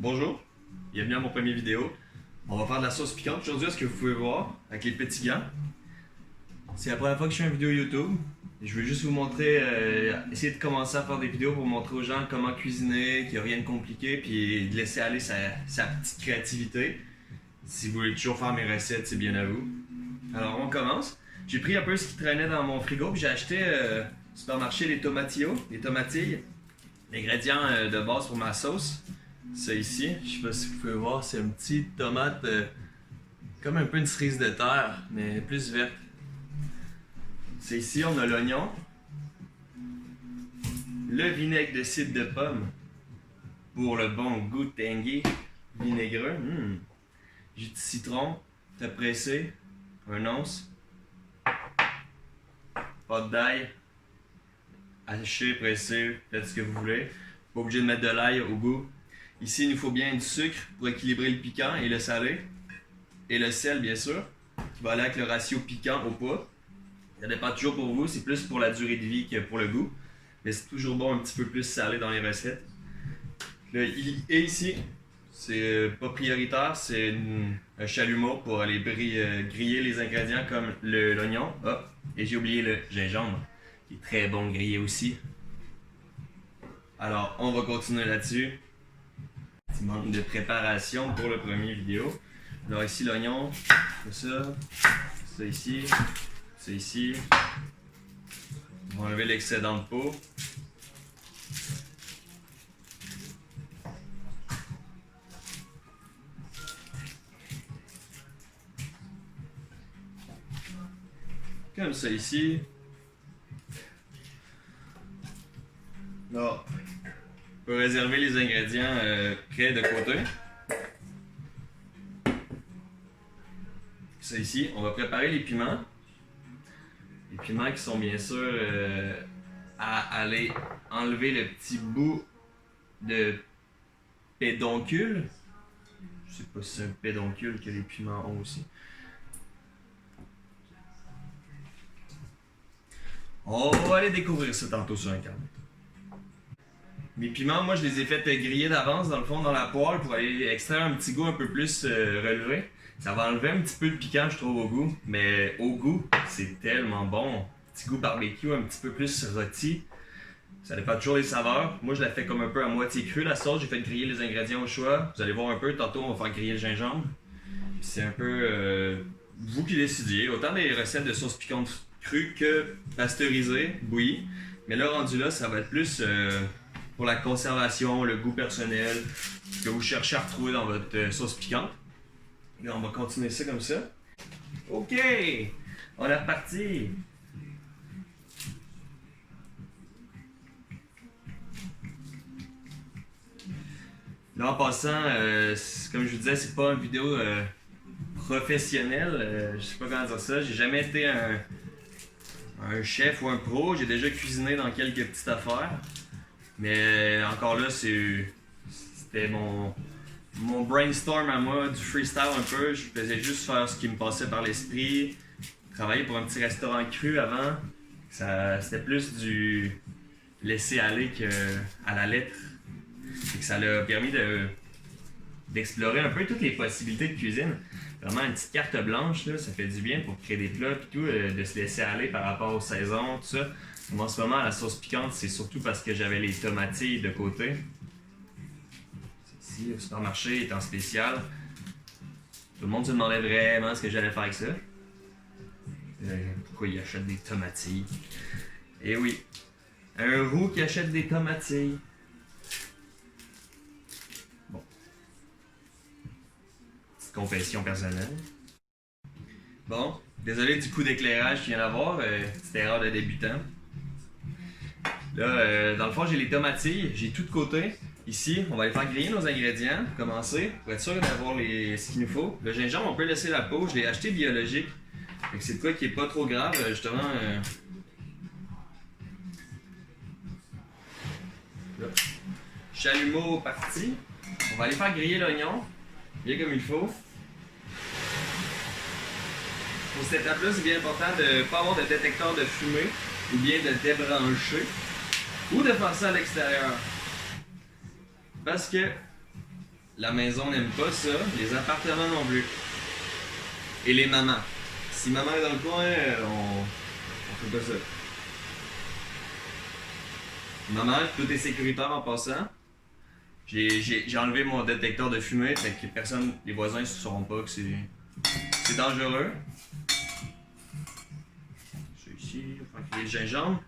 Bonjour, bienvenue à mon premier vidéo. On va faire de la sauce piquante aujourd'hui, ce que vous pouvez voir avec les petits gants. C'est la première fois que je fais une vidéo YouTube. Je veux juste vous montrer, essayer de commencer à faire des vidéos pour montrer aux gens comment cuisiner, qu'il n'y a rien de compliqué, puis de laisser aller sa petite créativité. Si vous voulez toujours faire mes recettes, c'est bien à vous. Alors on commence. J'ai pris un peu ce qui traînait dans mon frigo, puis j'ai acheté au supermarché les tomatillos, les tomatilles. L'ingrédient de base pour ma sauce. Ça ici, je sais pas si vous pouvez voir, c'est une petite tomate comme un peu une cerise de terre, mais plus verte. C'est ici, on a l'oignon, le vinaigre de cidre de pomme pour le bon goût tangy, vinaigreux, jus de citron, très pressé, un once, pâte d'ail, haché, pressé, faites ce que vous voulez, pas obligé de mettre de l'ail au goût. Ici, il nous faut bien du sucre pour équilibrer le piquant et le salé. Et le sel, bien sûr, qui va aller avec le ratio piquant au poids. Ça dépend toujours pour vous, c'est plus pour la durée de vie que pour le goût. Mais c'est toujours bon un petit peu plus salé dans les recettes. Et ici, c'est pas prioritaire, c'est un chalumeau pour aller griller les ingrédients comme l'oignon. Oh, et j'ai oublié le gingembre, qui est très bon grillé aussi. Alors, on va continuer là-dessus. Petit manque de préparation pour le premier vidéo. Alors ici l'oignon, ça ici, ça ici. On va enlever l'excédent de peau. Comme ça ici. Alors, on peut réserver les ingrédients prêts de côté. Ça ici, on va préparer les piments. Les piments qui sont bien sûr à aller enlever le petit bout de pédoncule. Je sais pas si c'est un pédoncule que les piments ont aussi. On va aller découvrir ça tantôt sur Internet. Mes piments, moi je les ai fait griller d'avance dans le fond dans la poêle pour aller extraire un petit goût un peu plus relevé. Ça va enlever un petit peu le piquant je trouve au goût, mais au goût c'est tellement bon. Petit goût barbecue un petit peu plus rôti. Ça dépend toujours des saveurs. Moi je la fais comme un peu à moitié crue la sauce, j'ai fait griller les ingrédients au choix. Vous allez voir un peu, tantôt on va faire griller le gingembre. C'est un peu vous qui décidez. Autant des recettes de sauce piquante crue que pasteurisée, bouillie. Mais là rendu là, ça va être plus pour la conservation, le goût personnel, ce que vous cherchez à retrouver dans votre sauce piquante. Là, on va continuer ça comme ça. Ok, on est reparti. Là, en passant, comme je vous disais, c'est pas une vidéo professionnelle. Je sais pas comment dire ça. J'ai jamais été un chef ou un pro. J'ai déjà cuisiné dans quelques petites affaires. Mais encore là, c'était mon brainstorm à moi, du freestyle un peu. Je faisais juste faire ce qui me passait par l'esprit. Travailler pour un petit restaurant cru avant. C'était plus du laisser aller qu'à la lettre. Et que ça l'a permis d'explorer un peu toutes les possibilités de cuisine. Vraiment une petite carte blanche, là, ça fait du bien pour créer des plats et tout, de se laisser aller par rapport aux saisons, tout ça. En ce moment, la sauce piquante, c'est surtout parce que j'avais les tomatilles de côté. Ici, le supermarché est en spécial. Tout le monde se demandait vraiment ce que j'allais faire avec ça. Pourquoi il achète des tomatilles? Eh oui, un roux qui achète des tomatilles. Bon. Petite confession personnelle. Bon, désolé du coup d'éclairage qu'il vient d'avoir, petite erreur de débutant. Là, dans le fond, j'ai les tomatilles, j'ai tout de côté. Ici, on va aller faire griller nos ingrédients, commencer, pour être sûr d'avoir ce qu'il nous faut. Le gingembre, on peut laisser la peau, je l'ai acheté biologique. Fait que c'est de quoi qui est pas trop grave, justement. Là. Chalumeau parti. On va aller faire griller l'oignon, bien comme il faut. Pour cette étape-là, c'est bien important de ne pas avoir de détecteur de fumée ou bien de débrancher ou de faire ça à l'extérieur. Parce que la maison n'aime pas ça, les appartements non plus. Et les mamans. Si maman est dans le coin, on fait pas ça. Maman, tout est sécuritaire en passant. J'ai enlevé mon détecteur de fumée, fait que personne, les voisins ne sauront pas que c'est dangereux. C'est ici, on va faire le gingembre.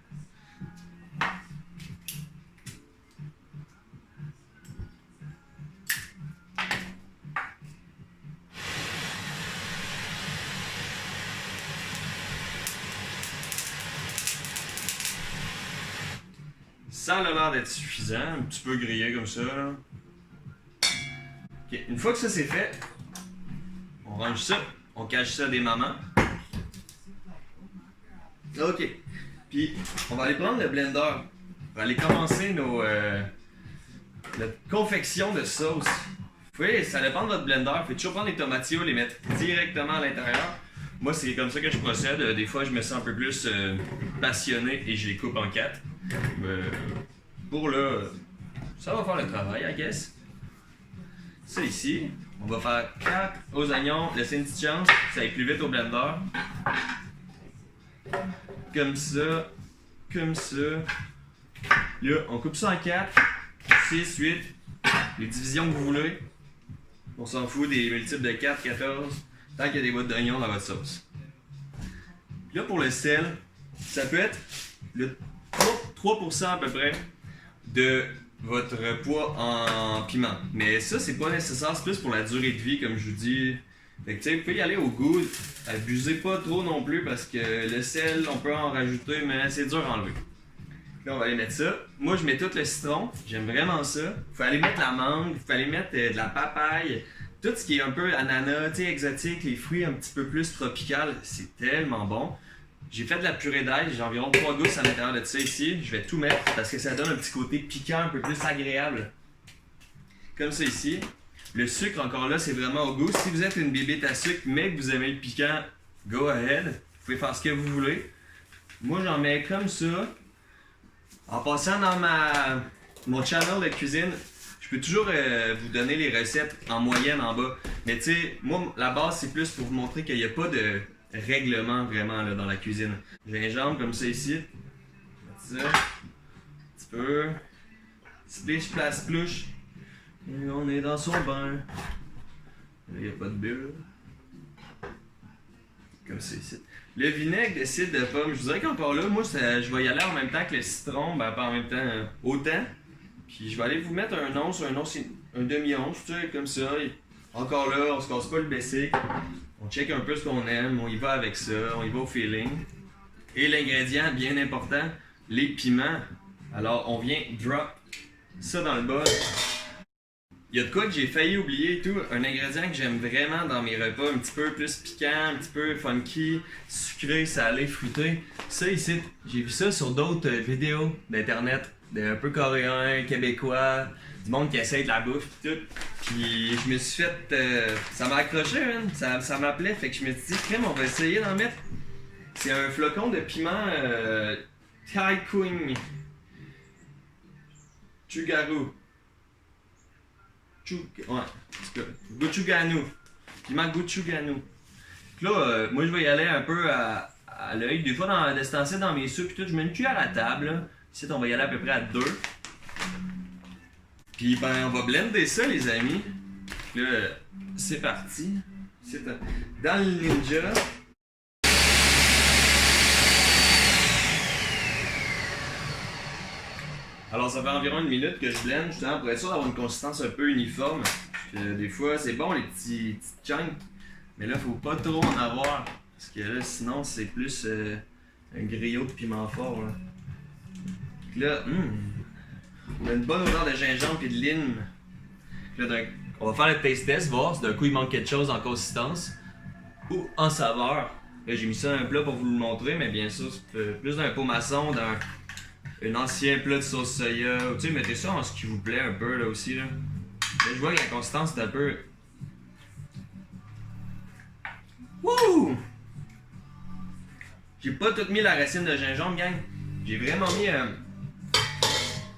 Ça a l'air d'être suffisant, un petit peu grillé comme ça. Là. Okay. Une fois que ça c'est fait, on range ça, on cache ça des mamans. Ok. Puis on va aller prendre le blender. On va aller commencer notre confection de sauce. Vous voyez, ça dépend de votre blender. Vous pouvez toujours prendre les tomatillos, les mettre directement à l'intérieur. Moi, c'est comme ça que je procède. Des fois, je me sens un peu plus passionné et je les coupe en 4. Pour là, ça va faire le travail, I guess. Ça ici, on va faire 4 aux oignons, laisser une petite chance, ça aille plus vite au blender. Comme ça, comme ça. Là, on coupe ça en 4, 6, 8, les divisions que vous voulez. On s'en fout des multiples de 4, 14, tant qu'il y a des boîtes d'oignons dans votre sauce. Là, pour le sel, ça peut être le 3% à peu près de votre poids en piment. Mais ça, c'est pas nécessaire, c'est plus pour la durée de vie, comme je vous dis. Fait que, vous pouvez y aller au goût, abusez pas trop non plus parce que le sel, on peut en rajouter, mais c'est dur à enlever. Là, on va aller mettre ça. Moi, je mets tout le citron, j'aime vraiment ça. Vous pouvez aller mettre la mangue, vous pouvez aller mettre de la papaye, tout ce qui est un peu ananas, exotique, les fruits un petit peu plus tropicales, c'est tellement bon. J'ai fait de la purée d'ail, j'ai environ 3 gousses à l'intérieur de ça ici. Je vais tout mettre parce que ça donne un petit côté piquant, un peu plus agréable. Comme ça ici. Le sucre, encore là, c'est vraiment au goût. Si vous êtes une bébête à sucre, mais que vous aimez le piquant, go ahead. Vous pouvez faire ce que vous voulez. Moi, j'en mets comme ça. En passant dans mon channel de cuisine, je peux toujours vous donner les recettes en moyenne en bas. Mais tu sais, moi, la base, c'est plus pour vous montrer qu'il n'y a pas de règlement vraiment là, dans la cuisine. Gingembre comme ça ici. Ça. Un petit peu. Splish, place, plouche. Et on est dans son bain. Il n'y a pas de bulle. Comme ça ici. Le vinaigre de cidre de pomme, je vous dirais qu'encore là, moi je vais y aller en même temps que le citron, ben pas en même temps, autant. Puis je vais aller vous mettre un once, un demi-once, tu sais, comme ça. Et encore là, on se casse pas le basic. On check un peu ce qu'on aime, on y va avec ça, on y va au feeling. Et l'ingrédient bien important, les piments. Alors on vient drop ça dans le bol. Il y a de quoi que j'ai failli oublier et tout, un ingrédient que j'aime vraiment dans mes repas, un petit peu plus piquant, un petit peu funky, sucré, salé, fruité. Ça ici, j'ai vu ça sur d'autres vidéos d'internet, un peu coréens, québécois, du monde qui essaye de la bouffe et tout. Puis je me suis fait, ça m'a accroché, hein? Ça m'appelait, fait que je me suis dit, crème, on va essayer d'en mettre. C'est un flocon de piment Thai Queen Chugaru. Ouais, Gochujanu. Piment Gochujanu. Là, moi je vais y aller un peu à l'œil. Des fois, dans ce dans mes sucres, tout, je mets une cuillère à la table. Là. Ici, on va y aller à peu près à 2. Puis, ben, on va blender ça, les amis. Là, c'est parti. C'est dans le Ninja. Alors ça fait environ 1 minute que je blende justement pour être sûr d'avoir une consistance un peu uniforme. Des fois c'est bon les petits chunks, mais là faut pas trop en avoir. Parce que là sinon c'est plus un griot de piment fort. Là, on a une bonne odeur de gingembre et de lime. Là, on va faire le taste test, voir si d'un coup il manque quelque chose en consistance ou en saveur. Là j'ai mis ça dans un plat pour vous le montrer, mais bien sûr c'est plus d'un pot maçon, d'un ancien plat de sauce soya, tu sais, mettez ça en ce qui vous plaît un peu là aussi. Là. Là je vois que la consistance est un peu. Wouh! J'ai pas tout mis la racine de gingembre, gang. J'ai vraiment mis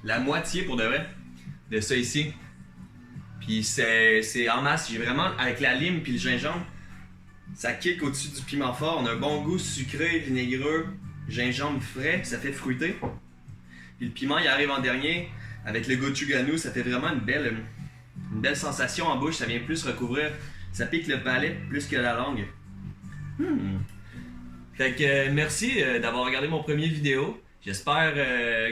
la moitié pour de vrai de ça ici. Puis c'est en masse. J'ai vraiment, avec la lime puis le gingembre, ça kick au-dessus du piment fort. On a un bon goût sucré, vinaigreux, gingembre frais, puis ça fait fruité. Puis le piment, il arrive en dernier. Avec le gochujanu, ça fait vraiment une belle sensation en bouche. Ça vient plus recouvrir. Ça pique le palais plus que la langue. Fait que merci d'avoir regardé mon premier vidéo. J'espère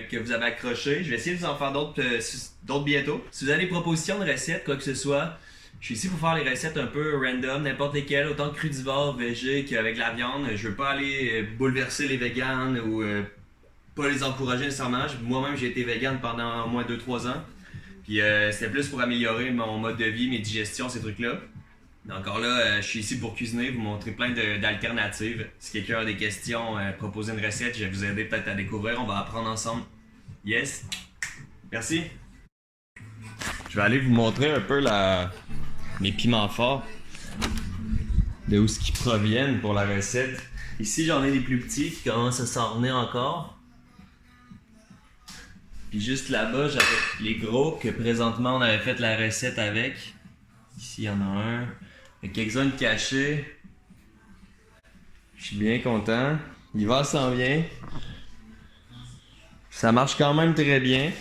que vous avez accroché. Je vais essayer de vous en faire d'autres bientôt. Si vous avez des propositions de recettes, quoi que ce soit, je suis ici pour faire les recettes un peu random, n'importe lesquelles, autant crudivore, végé qu'avec la viande. Je veux pas aller bouleverser les véganes ou pas les encourager nécessairement. Moi-même, j'ai été vegan pendant au moins 2-3 ans. Puis c'était plus pour améliorer mon mode de vie, mes digestions, ces trucs-là. Encore là, je suis ici pour cuisiner, vous montrer plein d'alternatives. Si quelqu'un a des questions, proposer une recette, je vais vous aider peut-être à découvrir. On va apprendre ensemble. Yes! Merci! Je vais aller vous montrer un peu mes piments forts. De où ils proviennent pour la recette. Ici, j'en ai des plus petits qui commencent à s'en revenir encore. Puis juste là-bas, j'avais les gros que présentement on avait fait la recette avec. Ici, il y en a un. Il y a quelques-uns de cachés. Je suis bien content. L'hiver s'en vient. Ça marche quand même très bien.